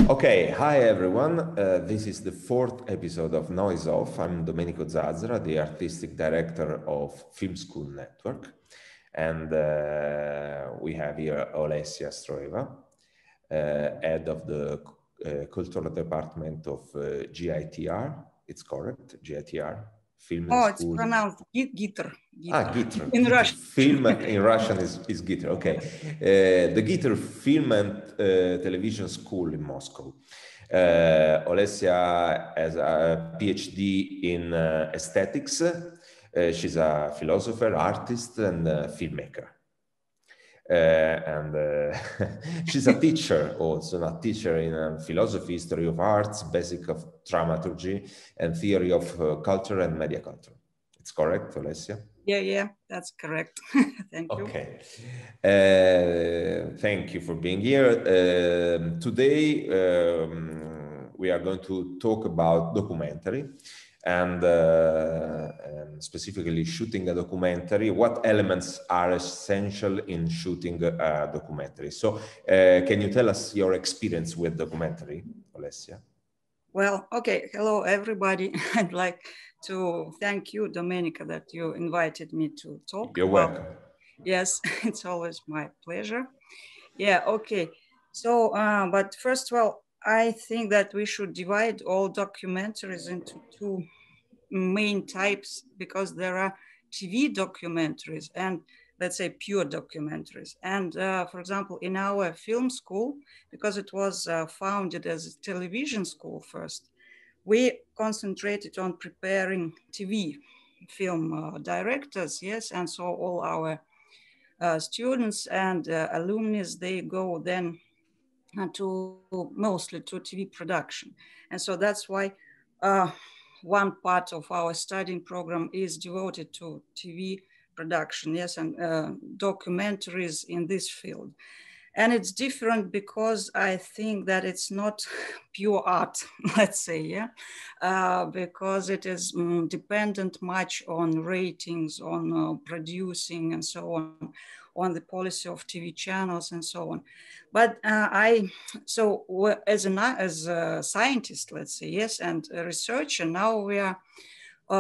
Okay, hi everyone. This is the fourth episode of Noise Off. I'm Dominico Zazzara, the artistic director of Film School Network. And we have here Olessia Stroeva, head of the cultural department of GITR. It's correct, GITR? Film and Oh, School. it's pronounced GITR. Ah, GITR. In Russian. Film in Russian is GITR, okay. The GITR Film and Television School in Moscow. Olessia has a PhD in aesthetics. She's a philosopher, artist, and filmmaker. She's a teacher also, a teacher in philosophy, history of arts, basic of dramaturgy, and theory of culture and media culture. It's correct, Olessia? Yeah, that's correct. Thank you. Okay. Thank you for being here. Today, we are going to talk about documentary and specifically shooting a documentary. What elements are essential in shooting a documentary? So can you tell us your experience with documentary, Olessia? Well, okay. Hello, everybody. I'd like to thank you, Domenico, that you invited me to talk. You're welcome. Yes, it's always my pleasure. Yeah, okay. So, but first of all, I think that we should divide all documentaries into two main types, because there are TV documentaries and, let's say, pure documentaries. And for example, in our film school, because it was founded as a television school first, we concentrated on preparing TV film directors, yes, and so all our students and alumni, they go then mostly to TV production. And so that's why one part of our studying program is devoted to TV production, yes, and documentaries in this field. And it's different because I think that it's not pure art, let's say, yeah, because it is dependent much on ratings, on producing and so on the policy of TV channels and so on. But as a scientist, let's say, yes, and a researcher, now we are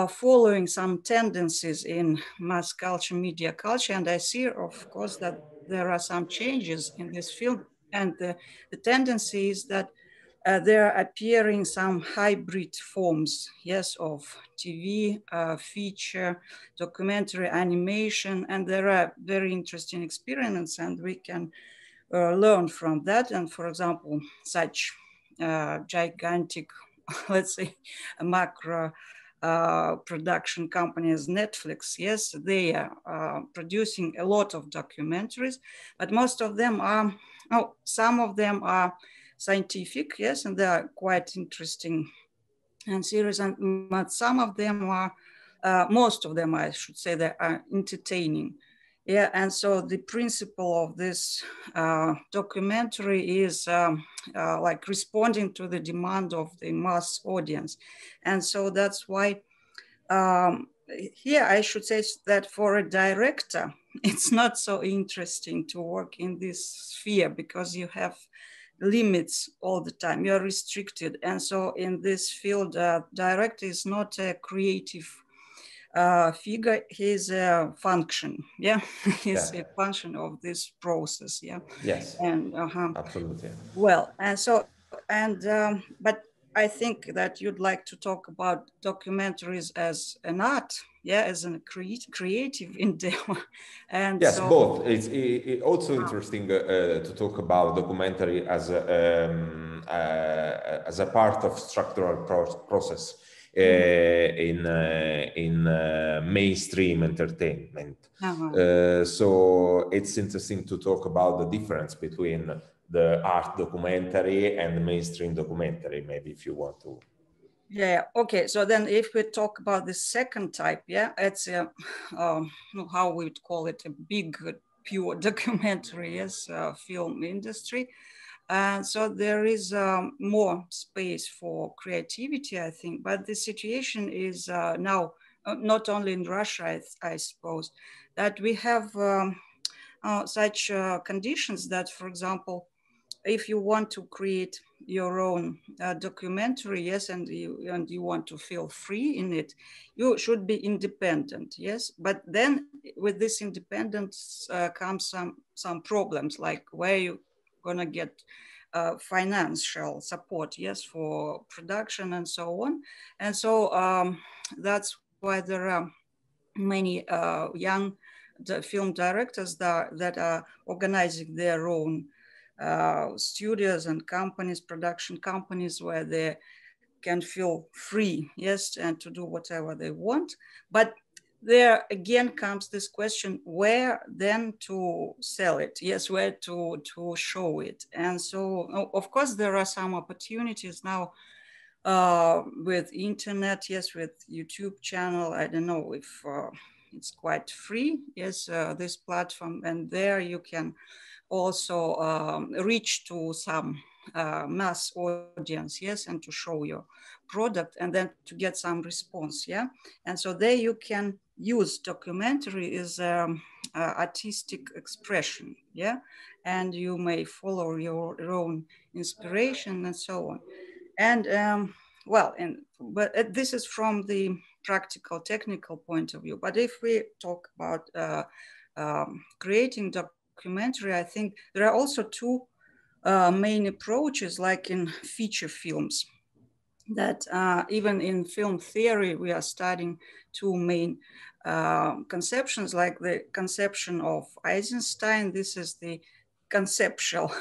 following some tendencies in mass culture, media culture, and I see, of course, that there are some changes in this field, and the tendency is that there are appearing some hybrid forms, yes, of TV, feature, documentary, animation, and there are very interesting experiments, and we can learn from that. And for example, such gigantic, let's say, macro production companies, Netflix, yes, they are producing a lot of documentaries, but most of them are, some of them are scientific, yes, and they are quite interesting and serious, but some of them are, most of them, I should say, they are entertaining. Yeah, and so the principle of this documentary is like responding to the demand of the mass audience. And so that's why here I should say that for a director, it's not so interesting to work in this sphere because you have limits all the time, you're restricted. And so in this field, director is not a creative figure, he's a function, yeah, he's a function of this process, yeah. Yes, and absolutely. Well, and so, and but I think that you'd like to talk about documentaries as an art, yeah, as a creative endeavor. And yes, so, both. It's also interesting to talk about documentary as a part of structural process in mainstream entertainment. So it's interesting to talk about the difference between the art documentary and the mainstream documentary, maybe, if you want to. Yeah, okay. So then if we talk about the second type, yeah, it's how we would call it, a big, pure documentary, yes, film industry. And so there is more space for creativity, I think. But the situation is now, not only in Russia, I suppose, that we have such conditions that, for example, if you want to create your own documentary, yes, and you want to feel free in it, you should be independent, yes. But then with this independence comes some problems, like where you gonna get financial support, yes, for production and so on. And so that's why there are many young film directors that are organizing their own studios and companies, production companies, where they can feel free, yes, and to do whatever they want. But there again comes this question, where then to sell it, yes, where to show it. And so of course there are some opportunities now with internet, yes, with YouTube channel. I don't know if it's quite free, yes, this platform, and there you can also reach to some mass audience, yes, and to show your product and then to get some response, yeah. And so there you can use documentary as artistic expression, yeah, and you may follow your own inspiration and so on. And but this is from the practical, technical point of view. But if we talk about creating documentary, I think there are also two main approaches, like in feature films, that even in film theory, we are studying two main conceptions, like the conception of Eisenstein. This is the conceptual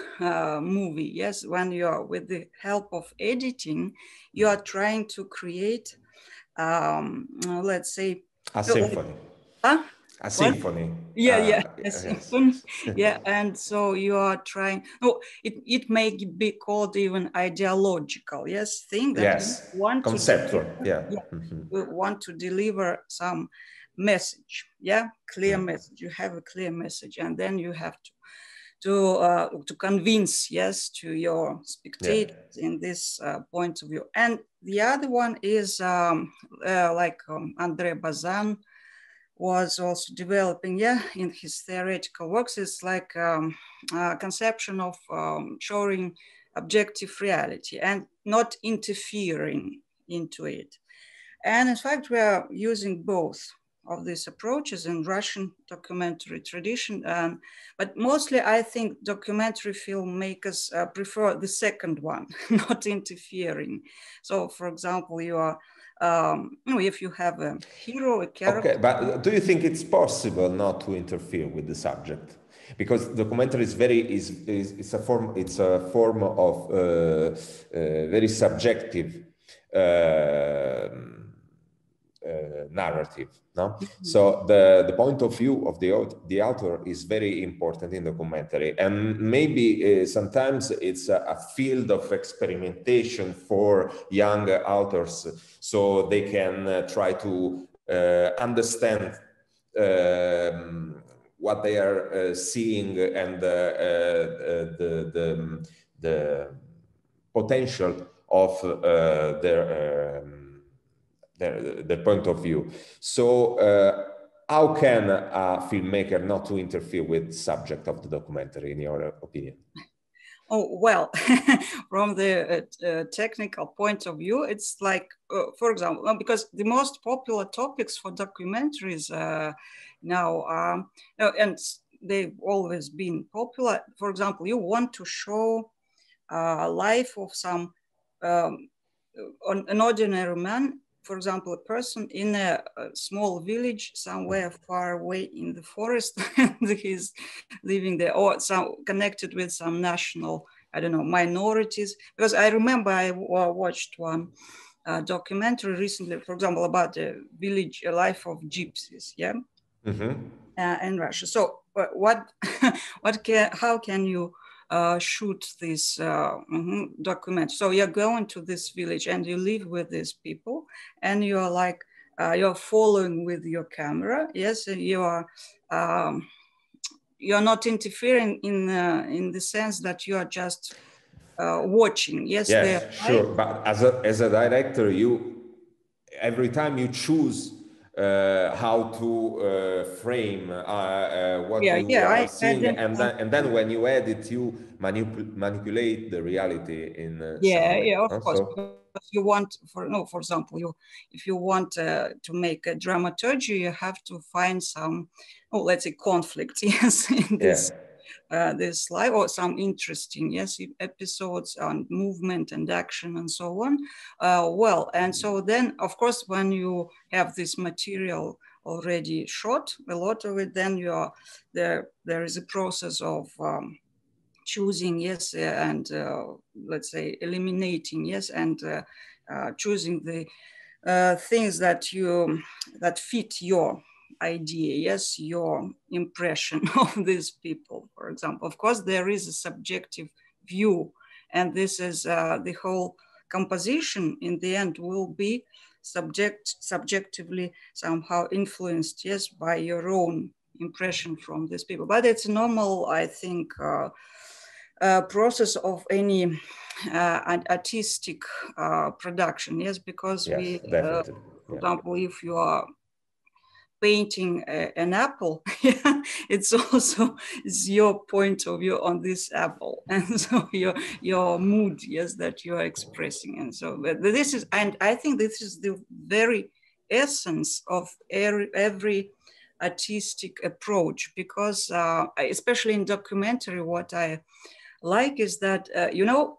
movie, yes, when you are with the help of editing, you are trying to create, let's say, a symphony. Huh? A symphony. Yeah, a Yes. symphony. Yeah, and so you are trying. No, it may be called even ideological, yes, thing that Yes. you want conceptual. to deliver, Yeah. you want to deliver some message, yeah, clear message. You have a clear message, and then you have to convince, yes, to your spectators in this point of view. And the other one is like André Bazin was also developing, yeah, in his theoretical works. It's like a conception of showing objective reality and not interfering into it. And in fact, we are using both of these approaches in Russian documentary tradition. But mostly, I think documentary filmmakers prefer the second one, not interfering. So, for example, you are, if you have a hero, a character. Okay, but do you think it's possible not to interfere with the subject? Because documentary is it's a form of very subjective narrative, no? So the point of view of the author is very important in documentary, and maybe sometimes it's a field of experimentation for young authors, so they can try to understand what they are seeing and the potential of their point of view. So how can a filmmaker not to interfere with the subject of the documentary, in your opinion? Oh, well, from the technical point of view, it's like, for example, because the most popular topics for documentaries now are, and they've always been popular. For example, you want to show life of some an ordinary man, for example, a person in a small village somewhere far away in the forest, and he's living there, or some connected with some national, I don't know, minorities. Because I remember I watched one documentary recently, for example, about the village life of gypsies, yeah, in Russia. So how can you shoot this document? So you're going to this village and you live with these people, and you're like you're following with your camera, yes, and you're not interfering in the sense that you are just watching. Yes, yes, sure. But as a director, every time you choose how to frame what Yeah, you yeah, are I seeing, understand. and then when you edit, you manipulate the reality in some Yeah, way. yeah, of course. Also, Because you want, for example, if you want to make a dramaturgy, you have to find some, oh, let's say, conflict, yes, in yeah, this life, or some interesting, yes, episodes on movement and action and so on. Well, and so then, of course, when you have this material already shot, a lot of it, then you are there is a process of choosing, yes, and let's say eliminating, yes, and choosing the things that fit your idea, yes, your impression of these people, for example. Of course, there is a subjective view, and this is the whole composition in the end will be subjectively somehow influenced, yes, by your own impression from these people. But it's normal, I think, process of any artistic production, yes, because yes, we, definitely. for Yeah. example, if you are painting an apple, it's also it's your point of view on this apple, and so your mood, yes, that you are expressing, and so this is, and I think this is the very essence of every artistic approach, because especially in documentary, what I like is that, no,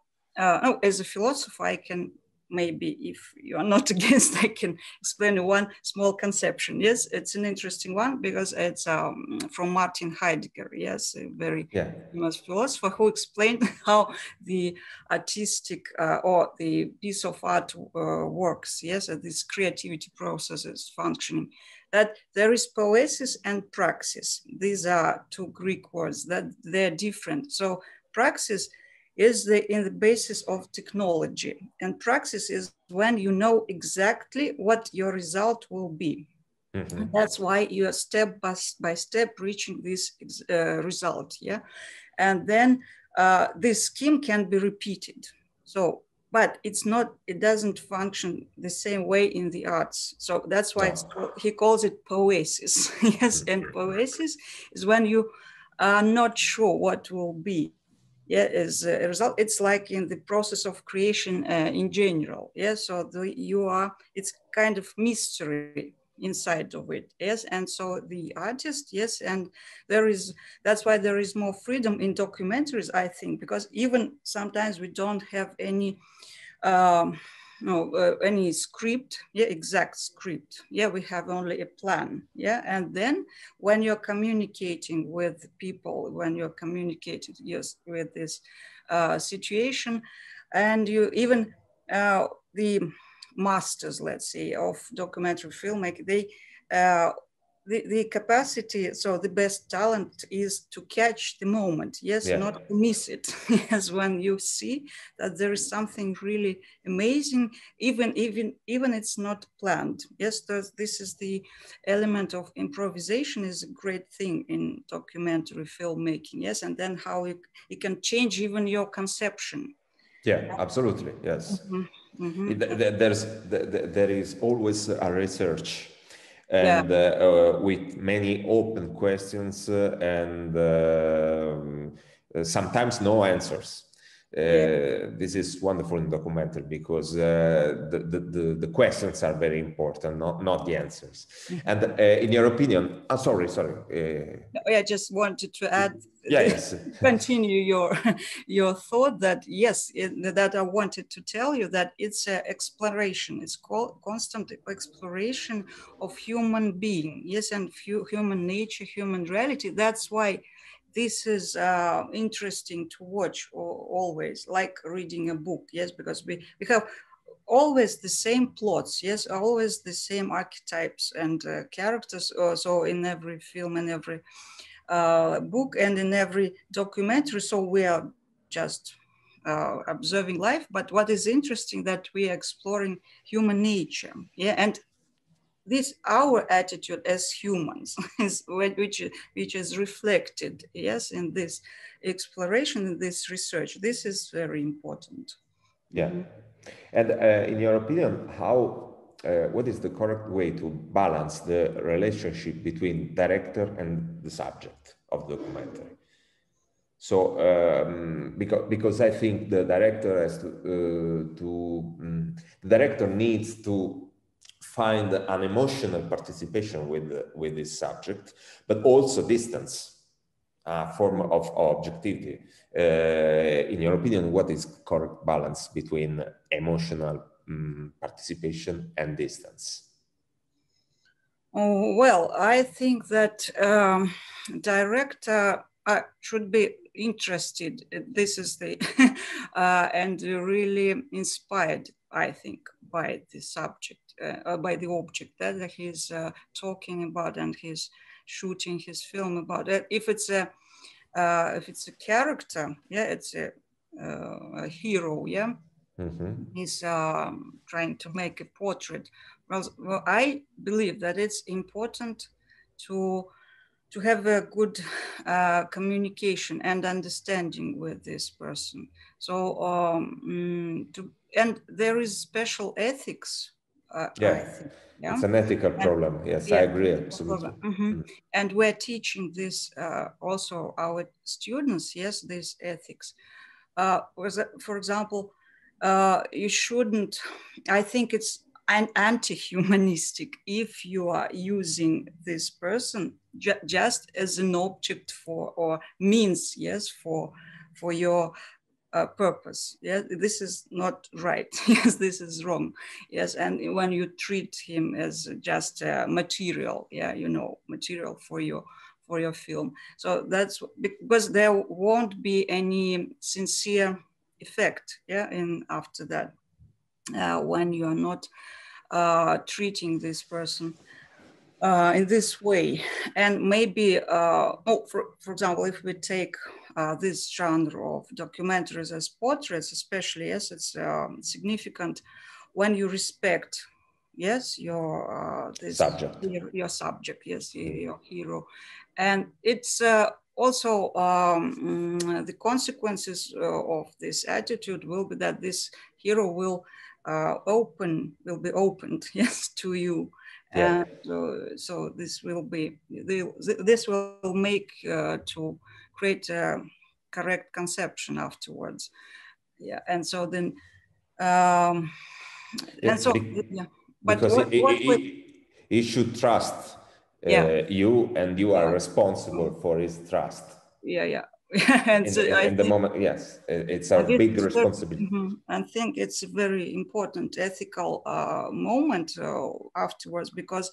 as a philosopher, I can, maybe if you are not against, I can explain one small conception. Yes, it's an interesting one because it's from Martin Heidegger, yes, a very famous philosopher, who explained how the artistic or the piece of art works, yes, this creativity process is functioning. That there is poesis and praxis. These are two Greek words, that they're different. So praxis is in the basis of technology, and praxis is when you know exactly what your result will be. Mm-hmm. That's why you are step by step reaching this result, yeah. And then this scheme can be repeated. So, but it doesn't function the same way in the arts. So that's why he calls it poesis. Yes, and poesis is when you are not sure what will be. Yeah, as a result, it's like in the process of creation in general. Yeah, so it's kind of mystery inside of it. Yes, and so the artist, yes, and that's why there is more freedom in documentaries, I think, because even sometimes we don't have any any script, exact script. We have only a plan. And then when you're communicating with people, when you're communicating, with this situation, and you even the masters, let's say, of documentary filmmaking, they the capacity, so the best talent is to catch the moment, not to miss it. Yes, when you see that there is something really amazing, even it's not planned. Yes, this is the element of improvisation, is a great thing in documentary filmmaking. Yes, and then how it can change even your conception. Yeah, absolutely. Yes. Mm-hmm. There is always a research, and with many open questions and sometimes no answers. This is wonderful in documentary because the questions are very important, not the answers. Mm-hmm. And in your opinion, sorry. I just wanted to add, yes, continue your thought that yes, that I wanted to tell you that it's an exploration. It's called constant exploration of human being, yes, and human nature, human reality. That's why this is interesting to watch always, like reading a book, yes, because we have always the same plots, yes, always the same archetypes and characters. So in every film and every book and in every documentary. So we are just observing life. But what is interesting that we are exploring human nature, and this our attitude as humans is which is reflected, yes, in this exploration, in this research. This is very important. Yeah. Mm-hmm. And in your opinion, how what is the correct way to balance the relationship between director and the subject of the documentary. So because I think the director has the director needs to find an emotional participation with this subject, but also distance, form of objectivity. In your opinion, what is correct balance between emotional participation and distance? Oh, well, I think that director should be interested. This is the and really inspired, I think, by the subject, by the object that he's talking about and he's shooting his film about. If it's a character, yeah, it's a hero, yeah. He's trying to make a portrait. Well, I believe that it's important to have a good communication and understanding with this person. So and there is special ethics. I think, yeah? It's an ethical problem. Yes, I agree absolutely. And we're teaching this also our students. Yes, this ethics. For example, you shouldn't. I think it's anti-humanistic if you are using this person just as an object for or means, yes, for your purpose. Yes, this is not right. Yes, this is wrong. Yes, and when you treat him as just material, yeah, you know, material for your film. So that's because there won't be any sincere effect, yeah, in after that when you are not treating this person in this way. And maybe, for example, if we take this genre of documentaries as portraits, especially, yes, it's significant when you respect, yes, your subject, yes, your hero, and it's also the consequences of this attitude will be that this hero will be opened, yes, to you. Yeah. And so this will make to create a correct conception afterwards. Yeah, and so then, and so yeah. But because he should trust you, and you are responsible for his trust. Yeah. And in the moment, yes, it's a big responsibility. I think it's a very important ethical moment afterwards, because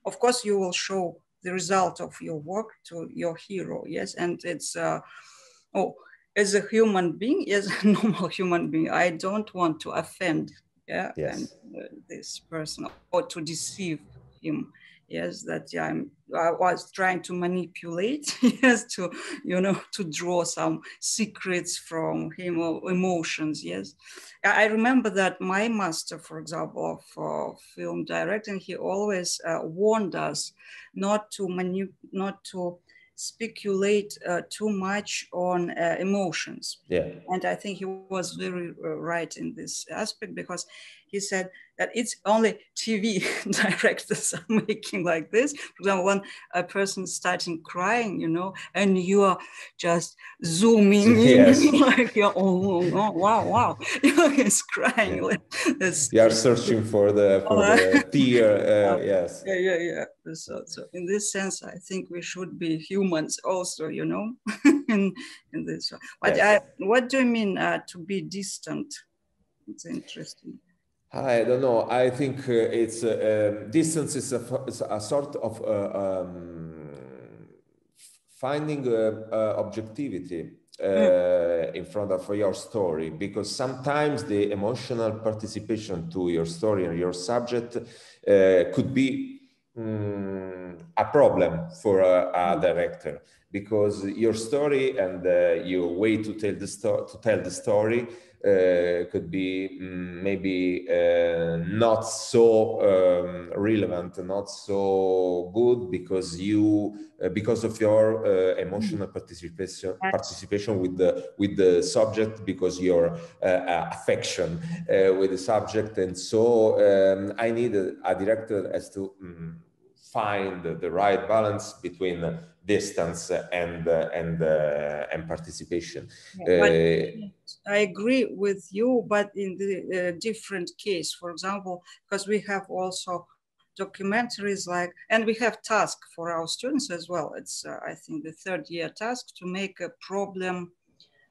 of course you will show the result of your work to your hero, yes, and it's as a human being, as a normal human being, I don't want to offend, yeah, yes, and this person or to deceive him. Yes, that I was trying to manipulate, yes, to, you know, to draw some secrets from him or emotions. Yes, I remember that my master, for example, of film directing, he always warned us not to speculate too much on emotions. Yeah, and I think he was very right in this aspect, because he said that it's only TV directors are making like this. For example, when a person starting crying, you know, and you are just zooming yes. in, like, oh, wow, you know, he's crying. Yeah. You are searching for the tear. Yes. Yeah. So in this sense, I think we should be humans also, you know, in this. But yes. What do you mean to be distant? It's interesting. I don't know. I think it's distance is a sort of finding objectivity in front of your story, because sometimes the emotional participation to your story and your subject could be a problem for a director, because your story and your way to tell the story could be maybe not so relevant, not so good, because because of your emotional participation with the subject, because your affection with the subject. And so I need a director as to find the right balance between distance and participation. I agree with you, but in the different case. For example, because we have also documentaries and we have task for our students as well. It's I think the third year task to make a problem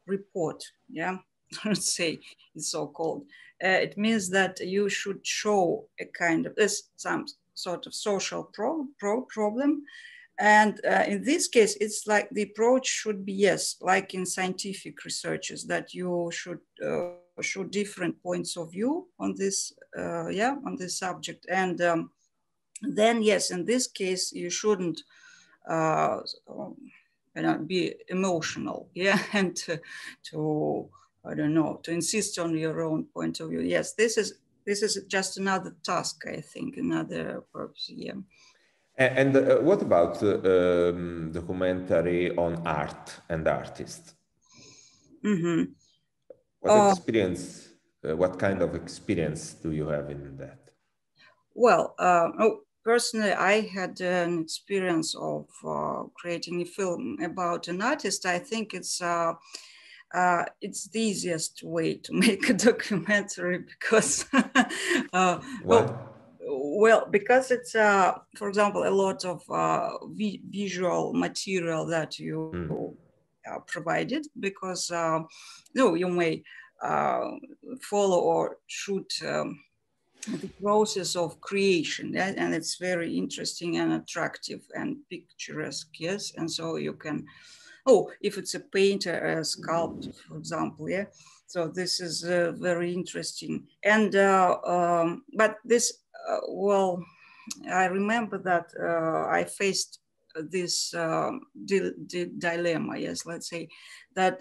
report. Yeah, let's say it's so called. It means that you should show a kind of some sort of social problem. And in this case, it's like the approach should be, yes, like in scientific researches, that you should show different points of view on this, on this subject. And then, yes, in this case, you shouldn't be emotional, and to I don't know, to insist on your own point of view. Yes, this is just another task, I think, another purpose. Yeah. And what about documentary on art and artists? Mm-hmm. What experience? What kind of experience do you have in that? Well, personally, I had an experience of creating a film about an artist. I think it's the easiest way to make a documentary because, well, because it's, for example, a lot of visual material that you provided, because you may follow or shoot the process of creation, and it's very interesting and attractive and picturesque, yes. And so you can, if it's a painter, a sculptor, for example, yeah. So this is very interesting. And but this, well, I remember that I faced this dilemma, yes, let's say that,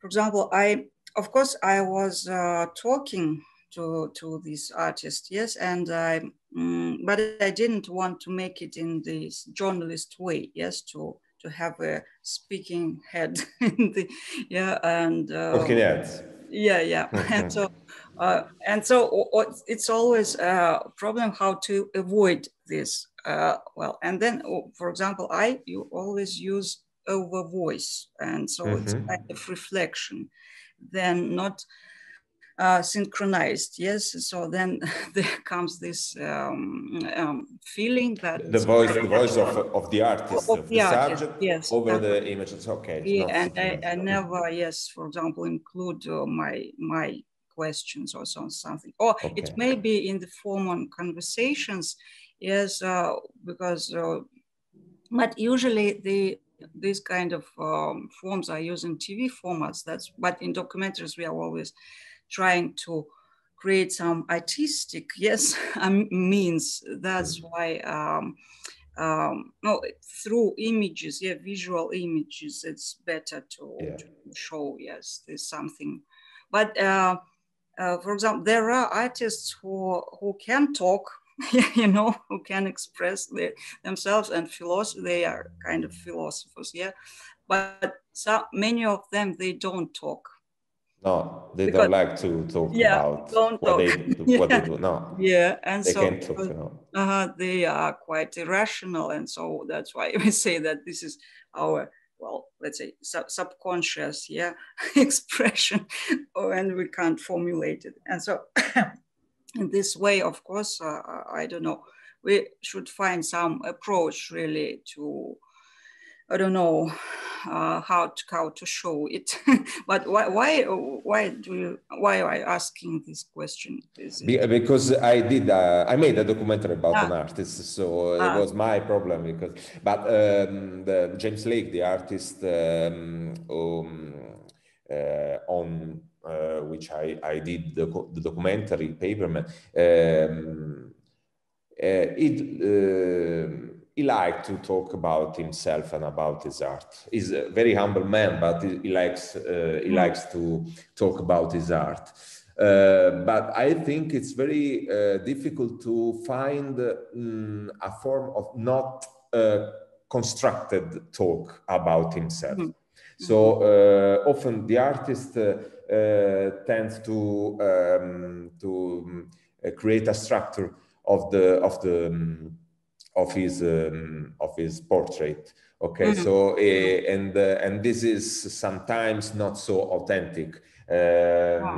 for example, of course, I was talking to this artist, yes, and but I didn't want to make it in this journalist way, yes, to have a speaking head in the, and yeah. And so it's always a problem how to avoid this. Well, and then, for example, you always use over voice, and so it's kind of reflection, then not synchronized, yes. So then there comes this feeling that the voice of the artist, of the subject, yes, over the images. Okay. Yeah, and I never, yes, for example, include my questions or something, or it may be in the form of conversations, yes, because but usually these kind of forms are used in TV formats. But in documentaries we are always trying to create some artistic, yes, means. That's why through images, visual images, it's better to show, yes, there's something. But for example, there are artists who can talk, who can express themselves, and they are kind of philosophers, but many of them, they don't talk. No, they don't like to talk about what they do. No. Yeah, and they so can't talk, they are quite irrational, and so that's why we say that this is our, well, let's say subconscious, expression, and we can't formulate it. And so in this way, of course, I don't know, we should find some approach really to, I don't know how to show it. But why are you asking this question? Because I made a documentary about an artist, so it was my problem. But James Lake, the artist on which I did the he liked to talk about himself and about his art. He's a very humble man, but he likes to talk about his art. But I think it's very difficult to find a form of not constructed talk about himself. So often the artist tends to create a structure of his portrait. Okay, so and this is sometimes not so authentic.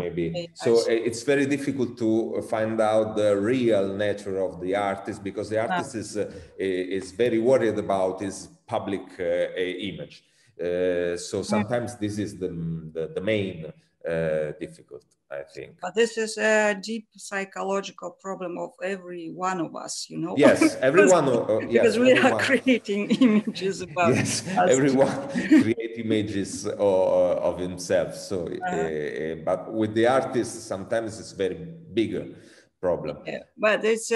Maybe so it's very difficult to find out the real nature of the artist, because the artist is very worried about his public image. So sometimes this is the main difficult, I think. But this is a deep psychological problem of every one of us, you know. Yes, everyone. Because we are creating images about yes, us. everyone create images of himself. So, but with the artist, sometimes it's very bigger problem. Yeah, but it's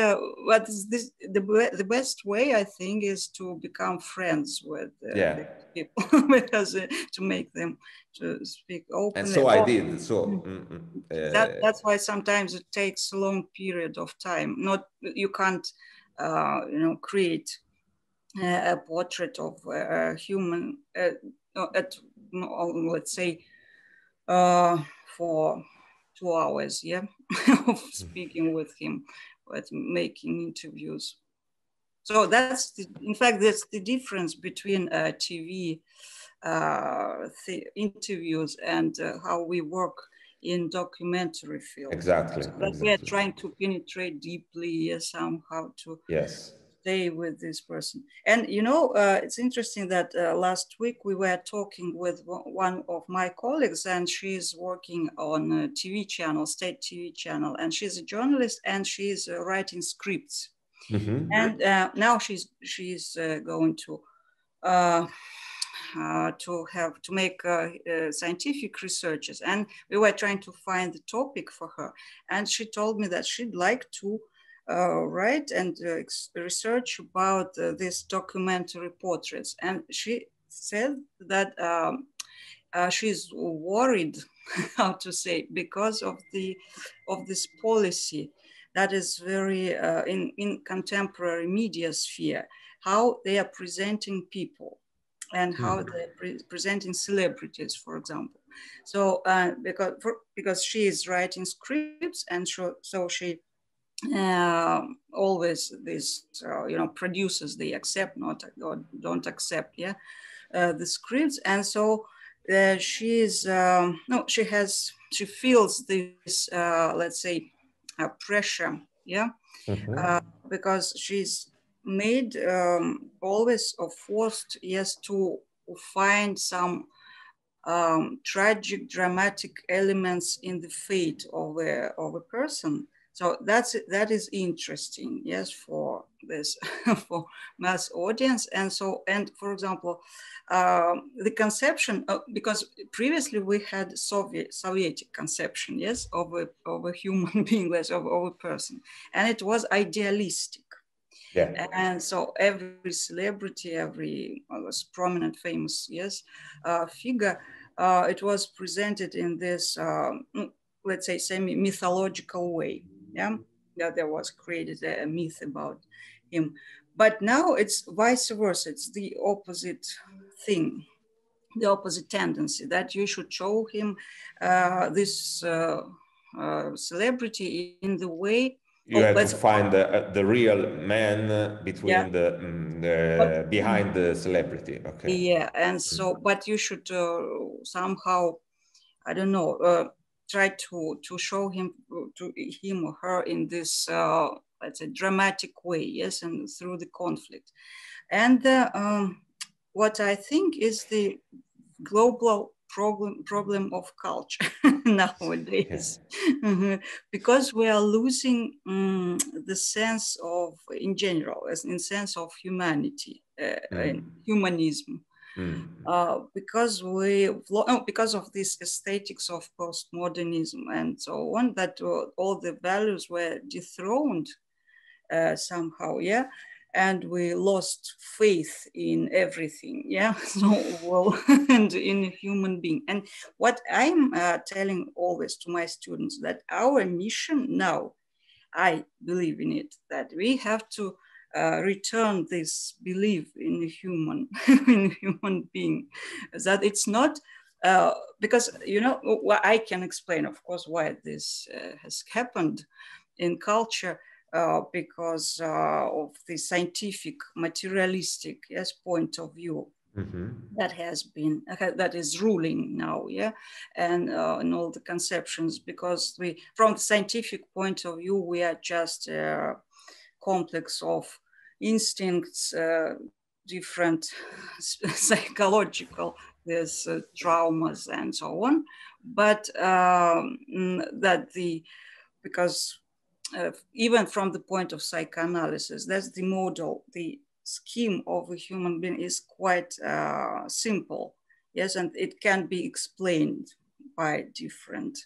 what is this? The best way, I think, is to become friends with the people, because to make them to speak openly. And so I did. So that's why sometimes it takes a long period of time. Not you can't, you know, create a portrait of a human let's say for 2 hours, yeah, of speaking with him, but making interviews. So that's in fact, that's the difference between TV interviews and how we work in documentary film. Exactly. So that we are trying to penetrate deeply somehow to stay with this person. And you know, it's interesting that last week we were talking with one of my colleagues, and she's working on a TV channel, state TV channel, and she's a journalist, and she's writing scripts. And now she's going to make scientific researches, and we were trying to find the topic for her, and she told me that she'd like to write and research about these documentary portraits. And she said that she's worried, how to say, because of this policy that is very in contemporary media sphere, how they are presenting people and how they're presenting celebrities, for example. So because she is writing scripts, and so she always this you know, producers, they accept not or don't accept the scripts. And so she feels this let's say pressure, because she's made always or forced, to find some tragic, dramatic elements in the fate of a person. So that is interesting, yes, for this for mass audience. And so, and for example, the conception, because previously we had Soviet conception, yes, of a human being, of a person, and it was idealistic. And so every celebrity, every prominent, famous, figure, it was presented in this, let's say, semi-mythological way. There was created a myth about him. But now it's vice versa. It's the opposite thing, the opposite tendency, that you should show him this celebrity in the way. You have to find the real man between the behind the celebrity. Okay. Yeah, and so, but you should somehow, I don't know, try to show him or her in this let's say dramatic way, yes, and through the conflict. And what I think is the global problem of culture nowadays, because we are losing the sense of, in general, as in sense of humanity, and humanism, because because of this aesthetics of postmodernism and so on, that all the values were dethroned somehow, and we lost faith in everything. Yeah, so well, and in a human being. And what I'm telling always to my students, that our mission now, I believe in it, that we have to return this belief in a human, in a human being, that it's not because, you know, I can explain, of course, why this has happened in culture, because of the scientific, materialistic, yes, point of view. Mm-hmm. That has been, that is ruling now, yeah, and all the conceptions, because we, from the scientific point of view, we are just a complex of instincts, different psychological, there's traumas and so on, but that the, because even from the point of psychoanalysis, that's the model, the scheme of a human being is quite simple, yes, and it can be explained by different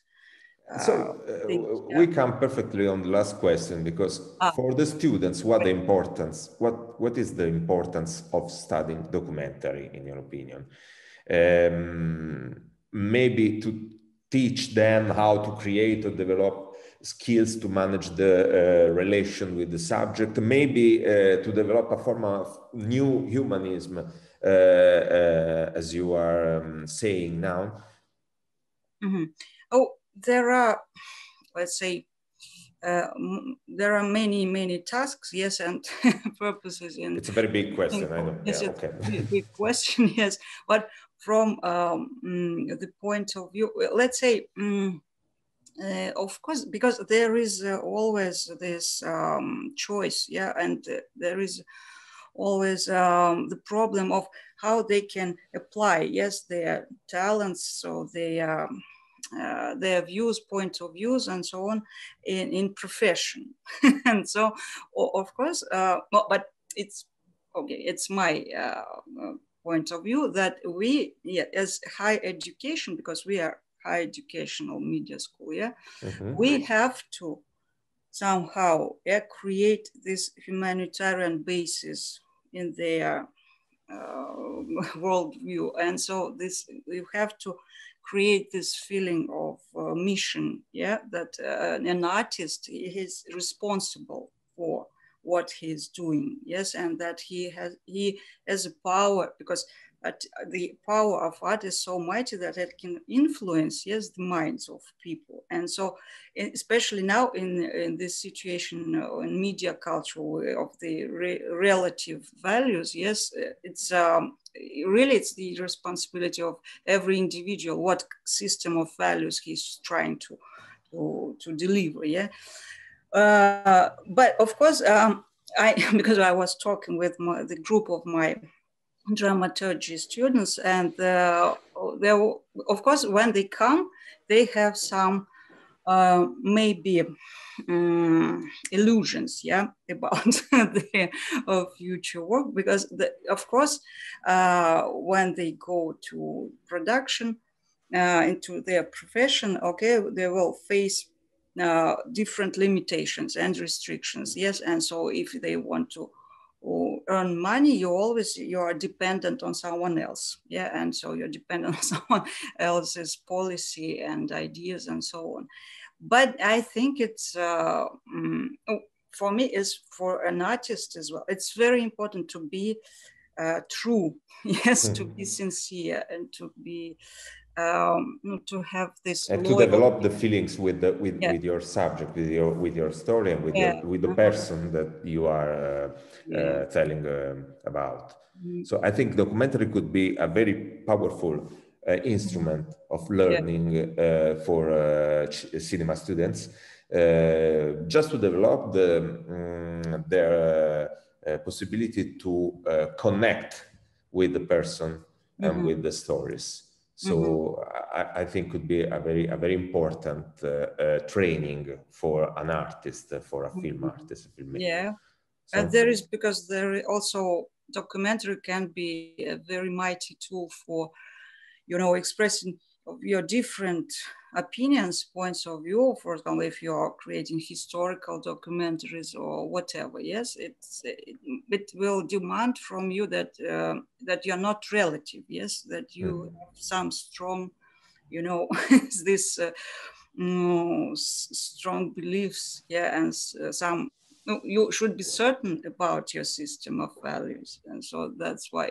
things, we come perfectly on the last question, because for the students, what is the importance of studying documentary, in your opinion? Maybe to teach them how to create or develop skills to manage the relation with the subject, maybe to develop a form of new humanism, as you are saying now. Mm-hmm. Oh, there are, let's say, there are many tasks, yes, and purposes. And it's a very big question, I know. Yes, yeah, it's okay. a big question, yes. But from the point of view, let's say, of course, because there is always this choice, yeah, and there is always the problem of how they can apply, yes, their talents, so their views, point of views, and so on, in profession. And so, of course, but it's okay. It's my point of view that we, yeah, as higher education, because we are high educational media school, yeah, mm-hmm. we have to somehow create this humanitarian basis in their worldview, and so this, you have to create this feeling of mission, yeah, that an artist is responsible for what he's doing, yes, and that he has a power, because the power of art is so mighty that it can influence, yes, the minds of people. And so, especially now in this situation in media culture of the relative values, yes, it's really, it's the responsibility of every individual what system of values he's trying to deliver, yeah. But of course, because I was talking with the group of my dramaturgy students, and they, of course, when they come, they have some maybe illusions, yeah, about their future work, because of course, when they go to production, into their profession, okay, they will face different limitations and restrictions, yes, and so if they want to earn money, you are dependent on someone else, yeah, and so you're dependent on someone else's policy and ideas and so on. But I think it's for me, is for an artist as well, it's very important to be true, yes, to be sincere, and to be to have this and to develop the feelings with your subject, with your story, and with the person that you are telling about. So I think documentary could be a very powerful instrument of learning for cinema students, just to develop their possibility to connect with the person and with the stories. So I think could be a very important training for an artist, for a film artist, a filmmaker. Yeah, so, and there is, because there also documentary can be a very mighty tool for, you know, expressing of your different opinions, points of view. For example, if you are creating historical documentaries or whatever, yes, it will demand from you that that you're not relative, yes, that you have some strong, you know, this strong beliefs, yeah, and some. No, you should be certain about your system of values, and so that's why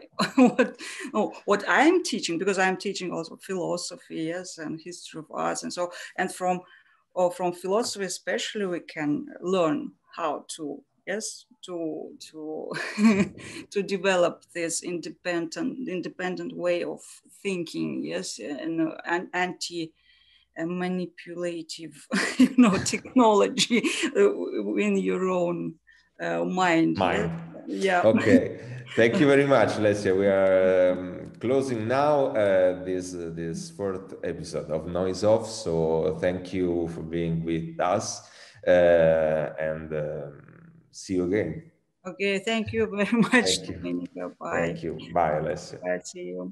what I'm teaching, because I'm teaching also philosophy, yes, and history of arts, and so, and from philosophy especially, we can learn how to, yes, to to develop this independent way of thinking, yes, and anti manipulative, you know, technology in your own mind. Mind. Yeah. Okay. Thank you very much, Leslie. We are closing now this fourth episode of Noise Off. So thank you for being with us, and see you again. Okay. Thank you very much, Thank you. Dominico. Bye. Thank you. Bye, Leslie. Bye. See you.